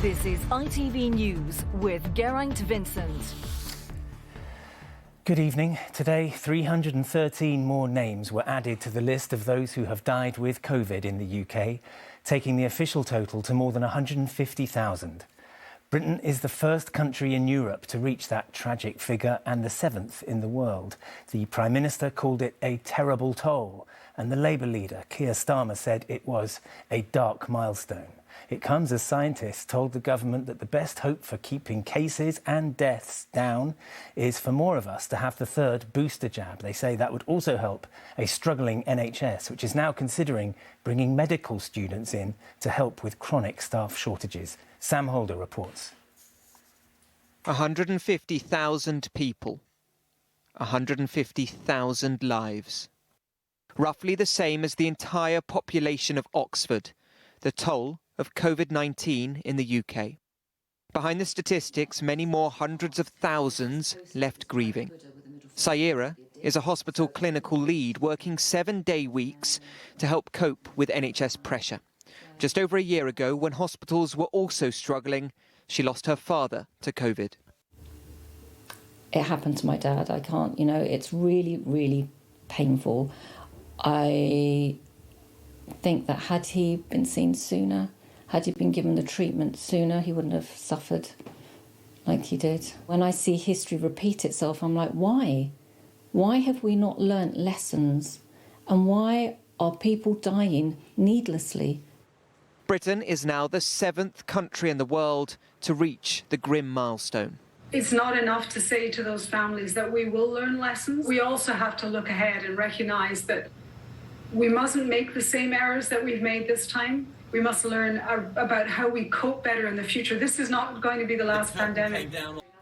This is ITV News with Geraint Vincent. Good evening. Today, 313 more names were added to the list of those who have died with COVID in the UK, taking the official total to more than 150,000. Britain is the first country in Europe to reach that tragic figure and the 7th in the world. The Prime Minister called it a terrible toll, and the Labour leader, Keir Starmer, said it was a dark milestone. It comes as scientists told the government that the best hope for keeping cases and deaths down is for more of us to have the third booster jab. They say that would also help a struggling NHS, which is now considering bringing medical students in to help with chronic staff shortages. Sam Holder reports. 150,000 people, 150,000 lives. Roughly the same as the entire population of Oxford, the toll of COVID-19 in the UK. Behind the statistics, many more hundreds of thousands left grieving. Saira is a hospital clinical lead working 7-day weeks to help cope with NHS pressure. Just over a year ago, when hospitals were also struggling, she lost her father to COVID. It happened to my dad. I can't, it's really, really painful. I think that had he been seen sooner, had he been given the treatment sooner, he wouldn't have suffered like he did. When I see history repeat itself, I'm like, why? Why have we not learnt lessons? And why are people dying needlessly? Britain is now the 7th country in the world to reach the grim milestone. It's not enough to say to those families that we will learn lessons. We also have to look ahead and recognise that we mustn't make the same errors that we've made this time. We must learn about how we cope better in the future. This is not going to be the last pandemic.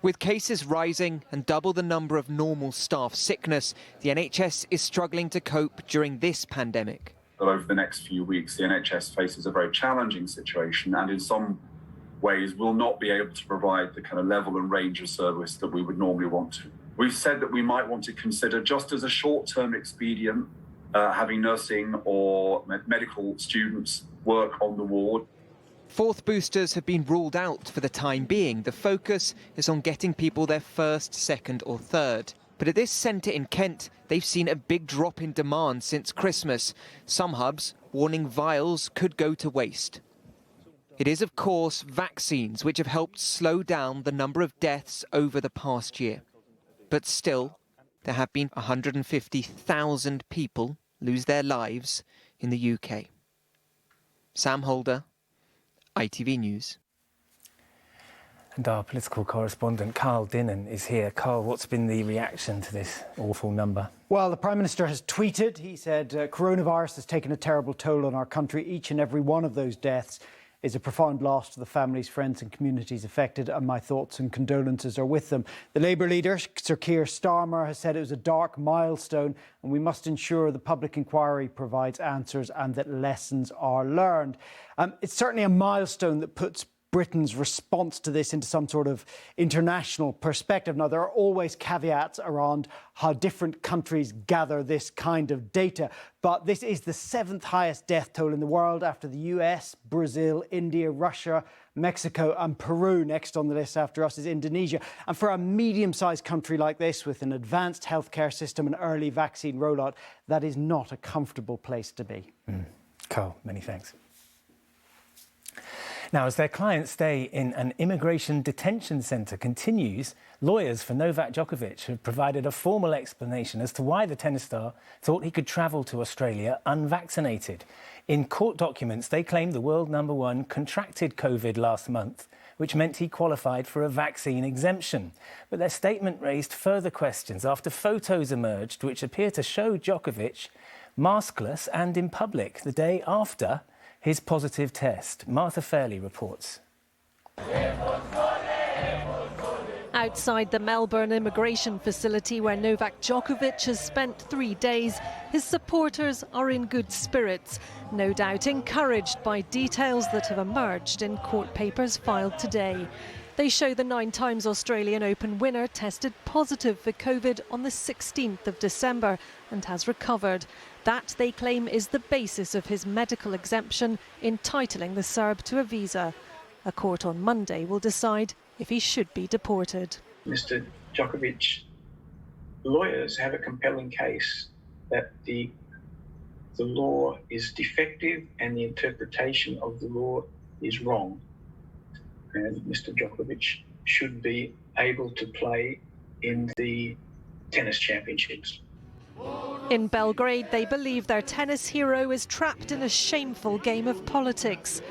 With cases rising and double the number of normal staff sickness, the NHS is struggling to cope during this pandemic. But over the next few weeks, the NHS faces a very challenging situation and in some ways will not be able to provide the kind of level and range of service that we would normally want to. We've said that we might want to consider, just as a short-term expedient, having nursing or medical students work on the ward. Fourth boosters have been ruled out for the time being. The focus is on getting people their first, second or third. But at this centre in Kent, they've seen a big drop in demand since Christmas. Some hubs warning vials could go to waste. It is, of course, vaccines which have helped slow down the number of deaths over the past year. But still, there have been 150,000 people lose their lives in the UK. Sam Holder, ITV News. And our political correspondent, Carl Dinnan, is here. Carl, what's been the reaction to this awful number? Well, the Prime Minister has tweeted. He said, coronavirus has taken a terrible toll on our country. Each and every one of those deaths is a profound loss to the families, friends and communities affected, and my thoughts and condolences are with them. The Labour leader, Sir Keir Starmer, has said it was a dark milestone and we must ensure the public inquiry provides answers and that lessons are learned. It's certainly a milestone that puts Britain's response to this into some sort of international perspective. Now, there are always caveats around how different countries gather this kind of data, but this is the 7th highest death toll in the world after the US, Brazil, India, Russia, Mexico and Peru. Next on the list after us is Indonesia. And for a medium-sized country like this, with an advanced healthcare system and early vaccine rollout, that is not a comfortable place to be. Carl, many thanks. Now, as their client's stay in an immigration detention centre continues, lawyers for Novak Djokovic have provided a formal explanation as to why the tennis star thought he could travel to Australia unvaccinated. In court documents, they claim the world #1 contracted COVID last month, which meant he qualified for a vaccine exemption. But their statement raised further questions after photos emerged which appear to show Djokovic maskless and in public the day after his positive test. Martha Fairley reports. Outside the Melbourne immigration facility where Novak Djokovic has spent 3 days, his supporters are in good spirits, no doubt encouraged by details that have emerged in court papers filed today. They show the 9-times Australian Open winner tested positive for COVID on the 16th of December and has recovered. That, they claim, is the basis of his medical exemption, entitling the Serb to a visa. A court on Monday will decide if he should be deported. Mr. Djokovic's lawyers have a compelling case that the law is defective and the interpretation of the law is wrong. And Mr. Djokovic should be able to play in the tennis championships. In Belgrade, they believe their tennis hero is trapped in a shameful game of politics.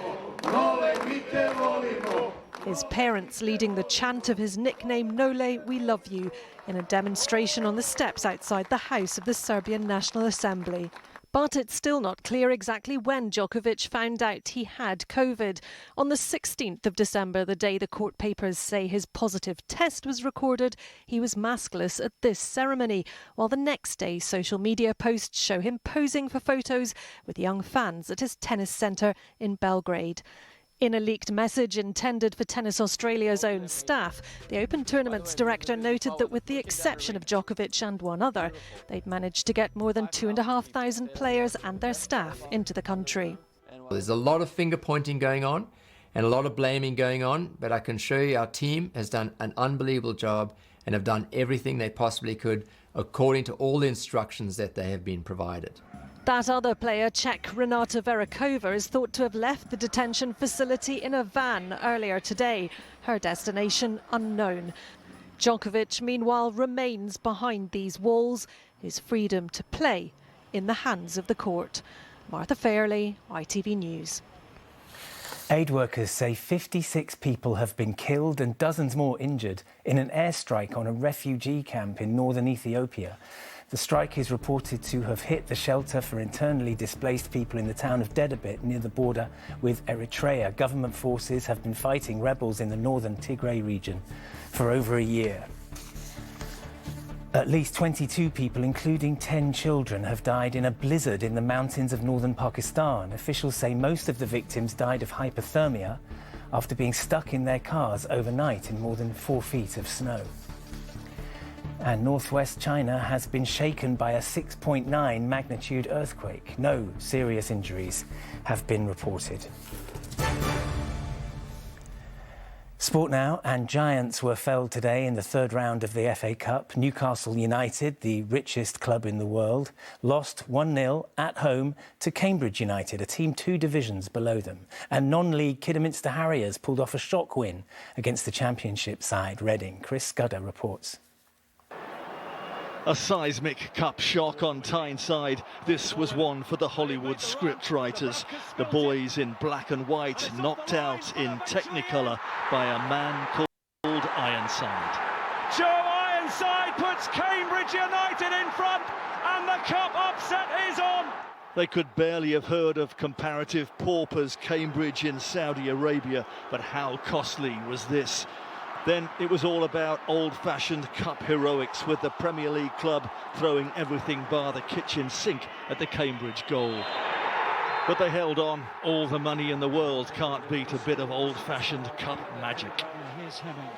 His parents leading the chant of his nickname Nole, we love you, in a demonstration on the steps outside the house of the Serbian National Assembly. But it's still not clear exactly when Djokovic found out he had COVID. On the 16th of December, the day the court papers say his positive test was recorded, he was maskless at this ceremony, while the next day social media posts show him posing for photos with young fans at his tennis centre in Belgrade. In a leaked message intended for Tennis Australia's own staff, the Open Tournament's director noted that with the exception of Djokovic and one other, they'd managed to get more than 2,500 players and their staff into the country. There's a lot of finger pointing going on and a lot of blaming going on, but I can assure you our team has done an unbelievable job and have done everything they possibly could according to all the instructions that they have been provided. That other player, Czech Renata Veracova, is thought to have left the detention facility in a van earlier today. Her destination unknown. Djokovic, meanwhile, remains behind these walls, his freedom to play in the hands of the court. Martha Fairley, ITV News. Aid workers say 56 people have been killed and dozens more injured in an airstrike on a refugee camp in northern Ethiopia. The strike is reported to have hit the shelter for internally displaced people in the town of Dedabit near the border with Eritrea. Government forces have been fighting rebels in the northern Tigray region for over a year. At least 22 people, including 10 children, have died in a blizzard in the mountains of northern Pakistan. Officials say most of the victims died of hypothermia after being stuck in their cars overnight in more than 4 feet of snow. And northwest China has been shaken by a 6.9 magnitude earthquake. No serious injuries have been reported. Sport now, and Giants were felled today in the third round of the FA Cup. Newcastle United, the richest club in the world, lost 1-0 at home to Cambridge United, a team 2 divisions below them. And non-league Kidderminster Harriers pulled off a shock win against the Championship side Reading. Chris Scudder reports. A seismic cup shock on Tyneside. This was one for the Hollywood scriptwriters. The boys in black and white knocked out in Technicolor by a man called Ironside. Joe Ironside puts Cambridge United in front and the cup upset is on. They could barely have heard of comparative paupers Cambridge in Saudi Arabia, but how costly was this? Then it was all about old-fashioned cup heroics, with the Premier League club throwing everything bar the kitchen sink at the Cambridge goal. But they held on. All the money in the world can't beat a bit of old-fashioned cup magic.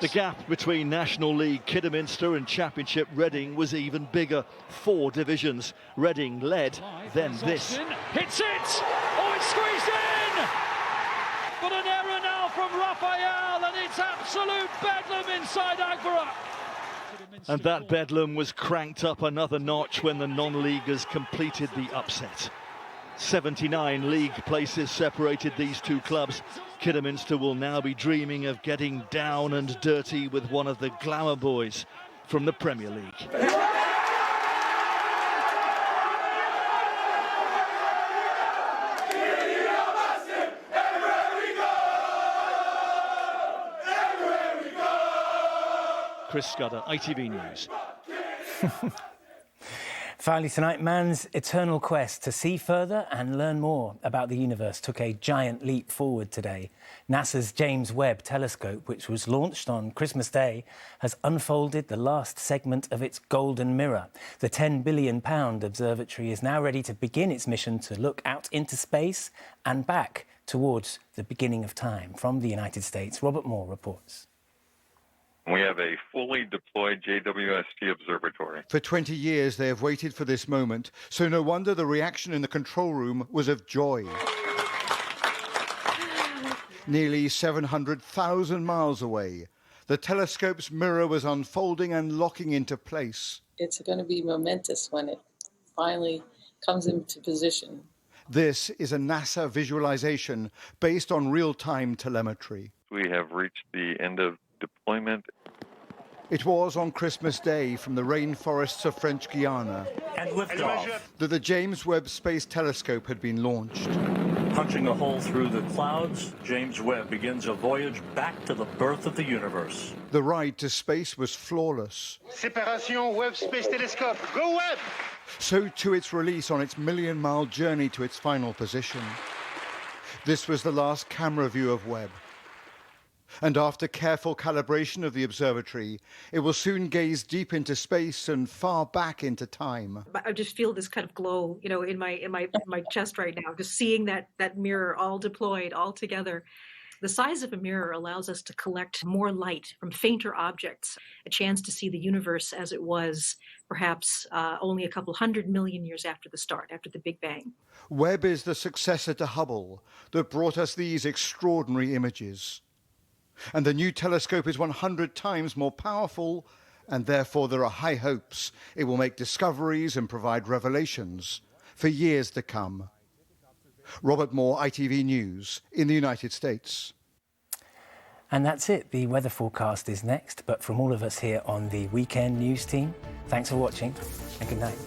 The gap between National League Kidderminster and Championship Reading was even bigger. 4 divisions. Reading led, then this. Hits it! Oh, it's squeezed in! But an error now from Raphael, and it's absolute bedlam inside Agbara. And that bedlam was cranked up another notch when the non-leaguers completed the upset. 79 league places separated these two clubs. Kidderminster will now be dreaming of getting down and dirty with one of the glamour boys from the Premier League. Chris Scudder, ITV News. Finally tonight, man's eternal quest to see further and learn more about the universe took a giant leap forward today. NASA's James Webb Telescope, which was launched on Christmas Day, has unfolded the last segment of its golden mirror. The £10 billion observatory is now ready to begin its mission to look out into space and back towards the beginning of time. From the United States, Robert Moore reports. We have a fully deployed JWST observatory. For 20 years, they have waited for this moment, so no wonder the reaction in the control room was of joy. Nearly 700,000 miles away, the telescope's mirror was unfolding and locking into place. It's going to be momentous when it finally comes into position. This is a NASA visualization based on real-time telemetry. We have reached the end of deployment. It was on Christmas Day from the rainforests of French Guiana and liftoff that the James Webb Space Telescope had been launched. Punching a hole through the clouds, James Webb begins a voyage back to the birth of the universe. The ride to space was flawless. Séparation Webb Space Telescope. Go Webb! So to its release on its million-mile journey to its final position. This was the last camera view of Webb. And after careful calibration of the observatory, it will soon gaze deep into space and far back into time. I just feel this kind of glow, you know, in my chest right now, just seeing that mirror all deployed, all together. The size of a mirror allows us to collect more light from fainter objects, a chance to see the universe as it was perhaps only a couple 100 million years after the start, after the Big Bang. Webb is the successor to Hubble that brought us these extraordinary images. And the new telescope is 100 times more powerful, and therefore there are high hopes it will make discoveries and provide revelations for years to come. Robert Moore, ITV News in the United States. And that's it. The weather forecast is next, but from all of us here on the Weekend News team, thanks for watching and good night.